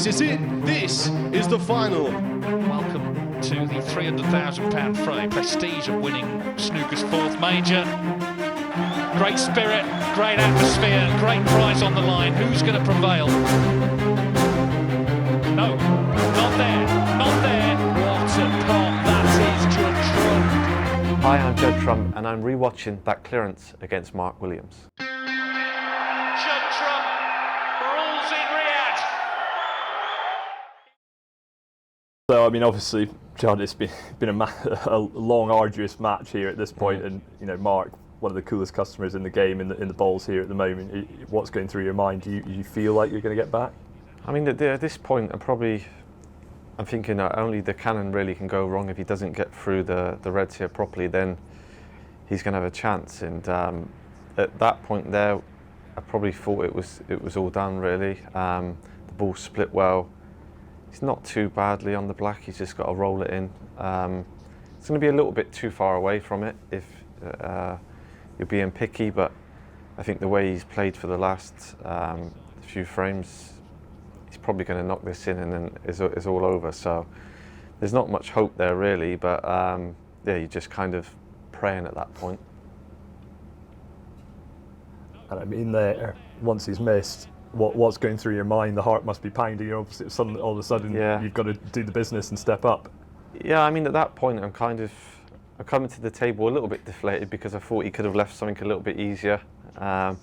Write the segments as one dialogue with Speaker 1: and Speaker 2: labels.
Speaker 1: This is it. This is the final.
Speaker 2: Welcome to the £300,000 fray. Prestige of winning snooker's fourth major. Great spirit, great atmosphere, great prize on the line. Who's going to prevail? No, not there, not there. What a pot, that is Judd Trump.
Speaker 3: Hi, I'm Judd Trump and I'm rewatching that clearance against Mark Williams.
Speaker 2: Judd Trump rules in Riyadh.
Speaker 4: So, I mean, obviously, Judd, it's been a long, arduous match here at this point, and you know, Mark, one of the coolest customers in the game, in the bowls here at the moment. What's going through your mind? Do you feel like you're going to get back?
Speaker 3: I mean, at this point, I'm thinking only the cannon really can go wrong. If he doesn't get through the reds here properly, then he's going to have a chance. And at that point there, I probably thought it was all done really. The ball split well. He's not too badly on the black. He's just got to roll it in. It's going to be a little bit too far away from it if you're being picky, but I think the way he's played for the last few frames, he's probably going to knock this in and then it's all over. So there's not much hope there really, but yeah, you're just kind of praying at that point.
Speaker 4: And I mean, there, once he's missed, what's going through your mind? The heart must be pounding. You're obviously all of a sudden,
Speaker 3: yeah,
Speaker 4: you've got to do the business and step up.
Speaker 3: Yeah, I mean, at that point, I'm coming to the table a little bit deflated because I thought he could have left something a little bit easier. I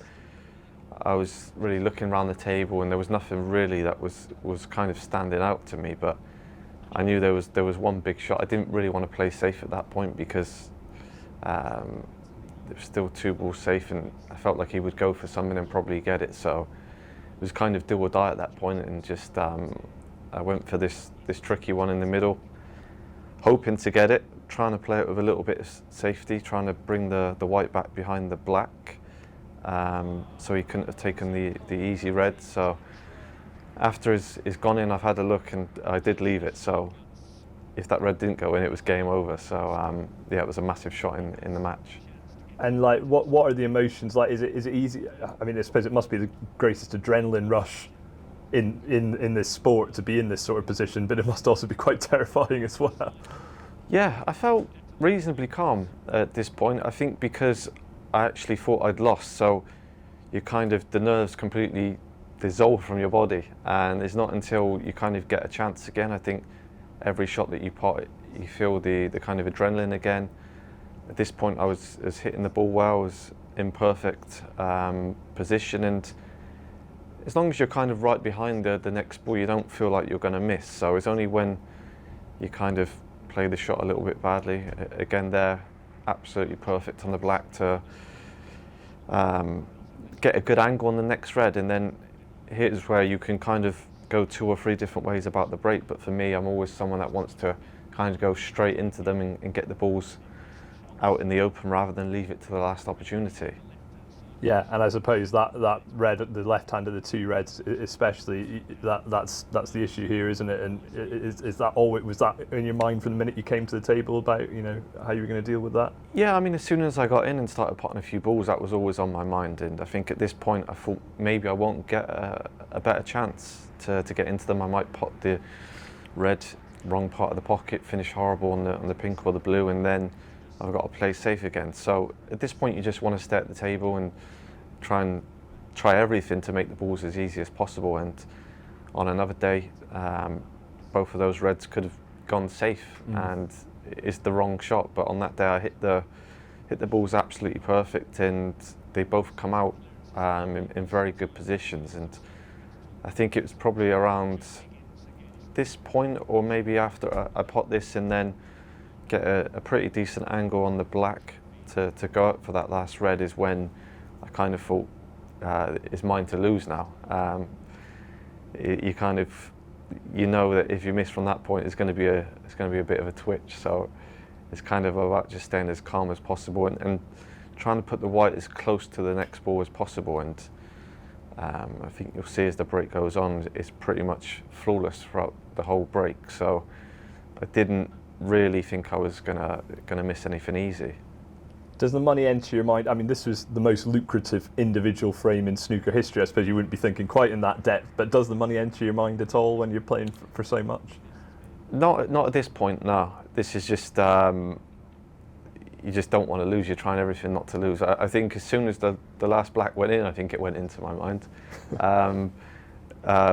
Speaker 3: was really looking around the table and there was nothing really that was kind of standing out to me, but I knew there was one big shot. I didn't really want to play safe at that point because there was still two balls safe and I felt like he would go for something and probably get it. So it was kind of do or die at that point, and just I went for this tricky one in the middle, hoping to get it, trying to play it with a little bit of safety, trying to bring the white back behind the black, so he couldn't have taken the easy red. So after he's gone in, I've had a look and I did leave it. So if that red didn't go in, it was game over. So yeah, it was a massive shot in the match.
Speaker 4: And like, what are the emotions like? Is it easy? I mean, I suppose it must be the greatest adrenaline rush in this sport to be in this sort of position, but it must also be quite terrifying as well.
Speaker 3: Yeah, I felt reasonably calm at this point. I think because I actually thought I'd lost, so the nerves completely dissolve from your body, and it's not until you kind of get a chance again. I think every shot that you pot, you feel the kind of adrenaline again. At this point, I was hitting the ball well, I was in perfect position, and as long as you're kind of right behind the next ball, you don't feel like you're going to miss. So it's only when you kind of play the shot a little bit badly, again there, absolutely perfect on the black to get a good angle on the next red, and then here's where you can kind of go 2 or 3 different ways about the break. But for me, I'm always someone that wants to kind of go straight into them and get the balls out in the open rather than leave it to the last opportunity.
Speaker 4: Yeah, and I suppose that red at the left hand of the 2 reds, especially, that's the issue here, isn't it? And is that was that in your mind from the minute you came to the table about, you know, how you were going to deal with that? Yeah,
Speaker 3: I mean, as soon as I got in and started potting a few balls, that was always on my mind. And I think at this point, I thought maybe I won't get a better chance to get into them. I might pot the red wrong part of the pocket, finish horrible on the pink or the blue, and then I've got to play safe again. So at this point, you just want to stay at the table and try everything to make the balls as easy as possible. And on another day, both of those reds could have gone safe, and it's the wrong shot. But on that day, I hit the balls absolutely perfect, and they both come out in very good positions. And I think it was probably around this point, or maybe after I pot this and then get a pretty decent angle on the black to go up for that last red, is when I kind of thought it's mine to lose now. You know that if you miss from that point, it's going to be a bit of a twitch. So it's kind of about just staying as calm as possible and trying to put the white as close to the next ball as possible. And I think you'll see as the break goes on, it's pretty much flawless throughout the whole break. So I didn't really think I was gonna miss anything easy.
Speaker 4: Does the money enter your mind? I mean, this was the most lucrative individual frame in snooker history. I suppose you wouldn't be thinking quite in that depth, but does the money enter your mind at all when you're playing for so much?
Speaker 3: Not at this point, no. This is just, you just don't want to lose. You're trying everything not to lose. I think as soon as the last black went in, I think it went into my mind.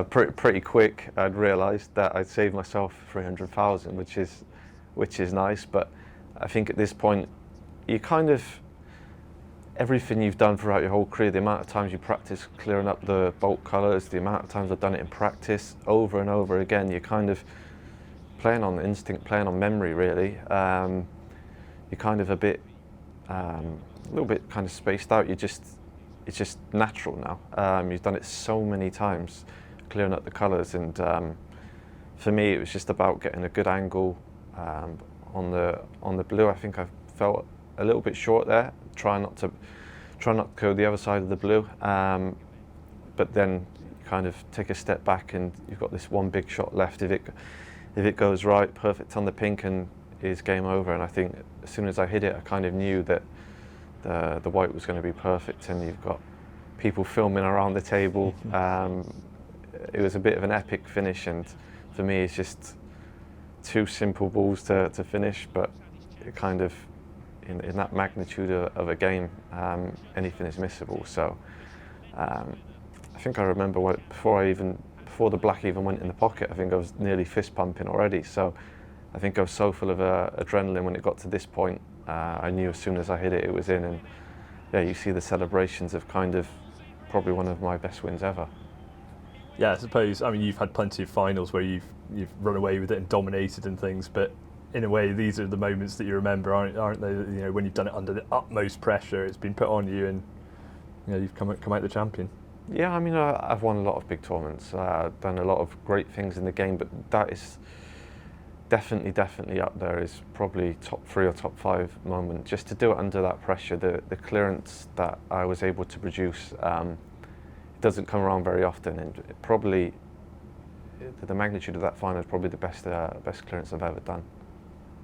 Speaker 3: Pretty quick, I'd realised that I'd saved myself 300,000, which is nice. But I think at this point, you kind of, everything you've done throughout your whole career, the amount of times you practice clearing up the bolt colours, the amount of times I've done it in practice over and over again, you're kind of playing on instinct, playing on memory, really. You're kind of a little bit kind of spaced out. It's just natural now. You've done it so many times, clearing up the colours, and for me, it was just about getting a good angle on the blue. I think I felt a little bit short there. Try not to go the other side of the blue, but then you kind of take a step back, and you've got this one big shot left. If it goes right, perfect on the pink, and is game over. And I think as soon as I hit it, I kind of knew that the white was going to be perfect. And you've got people filming around the table. It was a bit of an epic finish, and for me, it's just two simple balls to finish, but it kind of in that magnitude of a game, anything is missable. So I think I remember before the black even went in the pocket, I think I was nearly fist pumping already. So I think I was so full of adrenaline when it got to this point. I knew as soon as I hit it, it was in. And yeah, you see the celebrations of kind of probably one of my best wins ever.
Speaker 4: Yeah, I suppose, I mean, you've had plenty of finals where you've run away with it and dominated and things, but in a way, these are the moments that you remember, aren't they? You know, when you've done it under the utmost pressure, it's been put on you, and you know, you've come out the champion.
Speaker 3: Yeah, I mean, I've won a lot of big tournaments, done a lot of great things in the game, but that is definitely up there. Is probably top 3 or top 5 moment. Just to do it under that pressure, the clearance that I was able to produce, it doesn't come around very often, and probably the magnitude of that final is probably the best clearance I've ever done.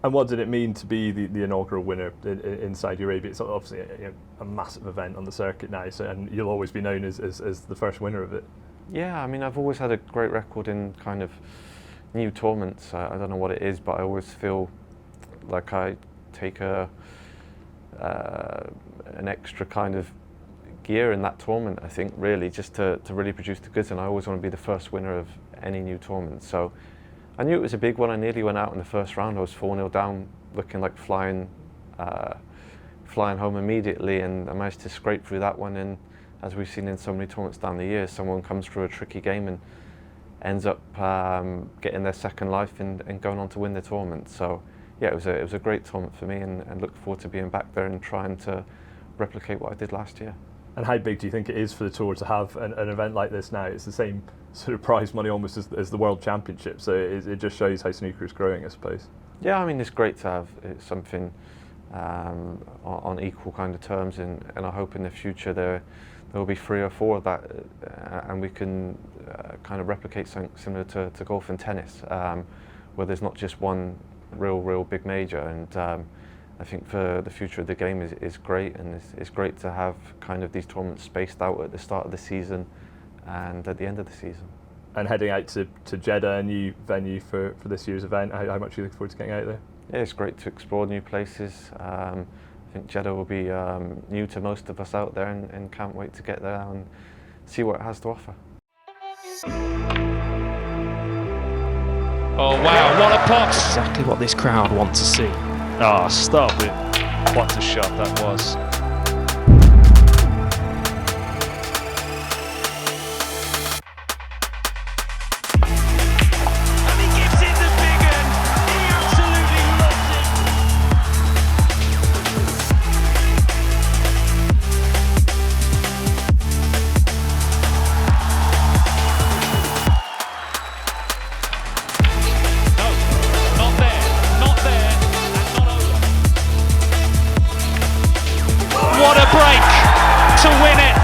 Speaker 4: And what did it mean to be the inaugural winner in Saudi Arabia? It's obviously a massive event on the circuit now, so, and you'll always be known as the first winner of it. Yeah,
Speaker 3: I mean, I've always had a great record in kind of new tournaments. I don't know what it is, but I always feel like I take an extra kind of gear in that tournament, I think, really, just to really produce the goods. And I always want to be the first winner of any new tournament. So I knew it was a big one. I nearly went out in the first round. I was 4-0 down, looking like flying home immediately, and I managed to scrape through that one. And as we've seen in so many tournaments down the years, someone comes through a tricky game and ends up getting their second life and going on to win the tournament. So yeah, it was a great tournament for me, and look forward to being back there and trying to replicate what I did last year.
Speaker 4: And how big do you think it is for the tour to have an event like this now? It's the same sort of prize money almost as the World Championship, so it just shows how snooker is growing, I suppose.
Speaker 3: Yeah, I mean, it's great to have something on equal kind of terms, and I hope in the future there will be 3 or 4 of that, and we can kind of replicate something similar to golf and tennis, where there's not just one real big major. And I think for the future of the game is great, and it's great to have kind of these tournaments spaced out at the start of the season and at the end of the season.
Speaker 4: And heading out to Jeddah, a new venue for this year's event, how much are you looking forward to getting out there?
Speaker 3: Yeah, it's great to explore new places. I think Jeddah will be new to most of us out there, and can't wait to get there and see what it has to offer.
Speaker 2: Oh wow, what a pot!
Speaker 5: Exactly what this crowd want to see.
Speaker 2: Oh, stop it. What a shot that was.
Speaker 6: And he gives it the big one. He absolutely loves
Speaker 2: No, not there, not there, and not over. What a break to win it.